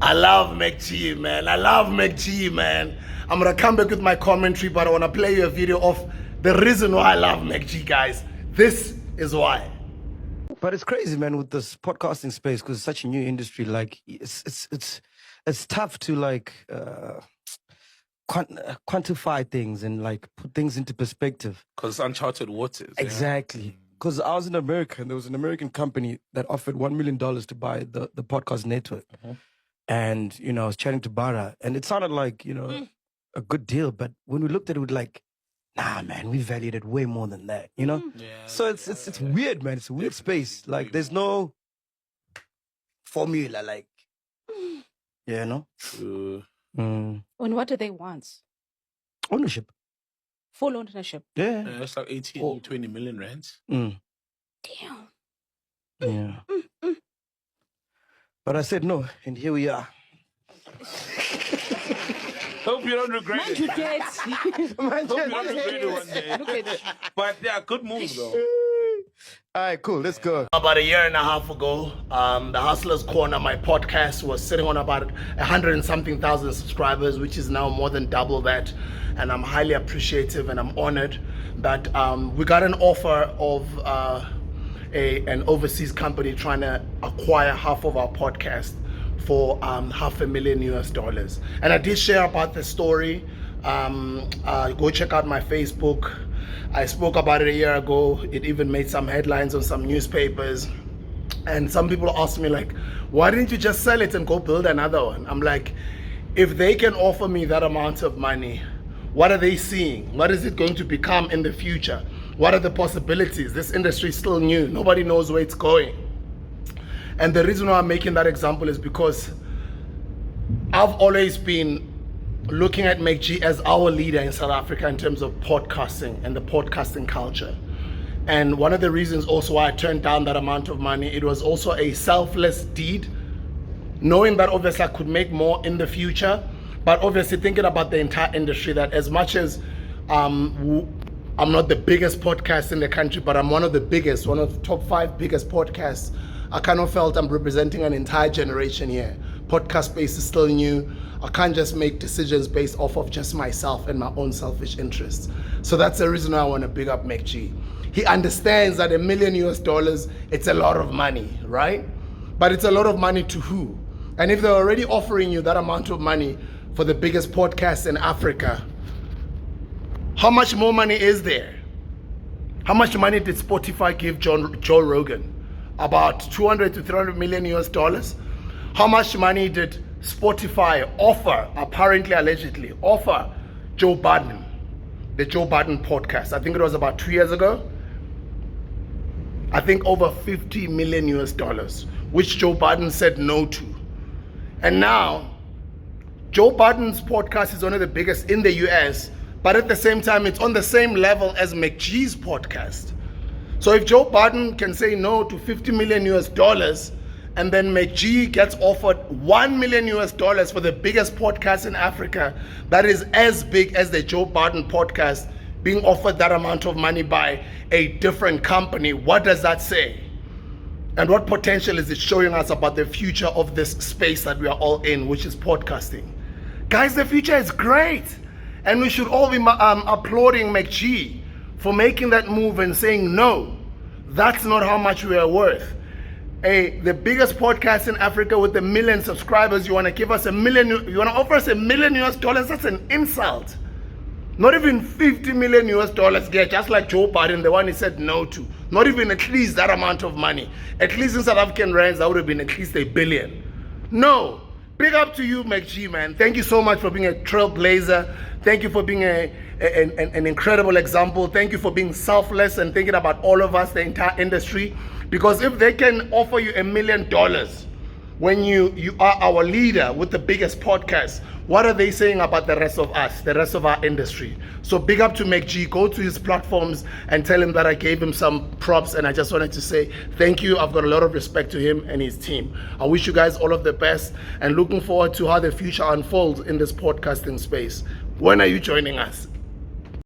I love Macg, man. I love Macg, man. I'm gonna come back with my commentary, but I wanna play you a video of the reason why I love Macg, guys. This is why. But it's crazy, man, with this podcasting space, because it's such a new industry. Like, it's tough to like quantify things and like put things into perspective. Because it's uncharted waters. Exactly. Because I was in America, and there was an American company that offered $1 million to buy the podcast network. And, you know, I was chatting to Bara, and it sounded like, you know, a good deal. But when we looked at it, we were like, nah, man, we valued it way more than that, you know? So it's weird, man. It's a weird space. Like, there's no formula, like, you know? And what do they want? Ownership. Full ownership. Yeah. It's like 18, 20 million rands. Damn. Yeah. But I said no, and here we are. Hope you don't regret Mind you it. get. Hope you don't regret it one day. Look at it. But yeah, good move though. All right, cool. Let's go. About a year and a half ago, the Hustlers Corner, my podcast, was sitting on about 100 and something thousand subscribers, which is now more than double that. And I'm highly appreciative and I'm honored that we got an offer of an overseas company trying to acquire half of our podcast for $500,000 US. And I did share about the story. Go check out my Facebook. I spoke about it a year ago. It even made some headlines on some newspapers. And some people asked me like, why didn't you just sell it and go build another one? I'm like, if they can offer me that amount of money, what are they seeing? What is it going to become in the future? What are the possibilities? This industry is still new. Nobody knows where it's going. And the reason why I'm making that example is because I've always been looking at Macg as our leader in South Africa in terms of podcasting and the podcasting culture. And one of the reasons also why I turned down that amount of money, it was also a selfless deed, knowing that obviously I could make more in the future, but obviously thinking about the entire industry, that as much as I'm not the biggest podcast in the country, but I'm one of the biggest, one of the top 5 biggest podcasts, I kind of felt I'm representing an entire generation here. Podcast space is still new. I can't just make decisions based off of just myself and my own selfish interests. So that's the reason why I want to big up Macg. He understands that $1 million US, it's a lot of money, right? But it's a lot of money to who? And if they're already offering you that amount of money for the biggest podcast in Africa, how much more money is there? How much money did Spotify give Joe Rogan? About 200 to 300 million US. How much money did Spotify offer, apparently, allegedly, offer Joe Budden, the Joe Budden podcast? I think it was about 2 years ago. I think over 50 million US, which Joe Budden said no to. And now, Joe Budden's podcast is one of the biggest in the US, but at the same time, it's on the same level as Macg's podcast. So if Joe Budden can say no to 50 million US, and then Macg gets offered $1 million US for the biggest podcast in Africa, that is as big as the Joe Budden podcast, being offered that amount of money by a different company, what does that say? And what potential is it showing us about the future of this space that we are all in, which is podcasting? Guys, the future is great. And we should all be applauding Macg for making that move and saying, no, that's not how much we are worth. The biggest podcast in Africa with 1 million subscribers, you want to give us $1 million, you want to offer us $1 million US, that's an insult. Not even 50 million US, get just like Joe Budden, the one he said no to. Not even at least that amount of money. At least in South African rands, that would have been at least $1 billion. No. Big up to you, Macg, man. Thank you so much for being a trailblazer. Thank you for being an incredible example. Thank you for being selfless and thinking about all of us, the entire industry. Because if they can offer you $1 million when you are our leader with the biggest podcast, what are they saying about the rest of us, the rest of our industry? So big up to Macg. Go to his platforms and tell him that I gave him some props, and I just wanted to say thank you. I've got a lot of respect to him and his team. I wish you guys all of the best and looking forward to how the future unfolds in this podcasting space. When are you joining us?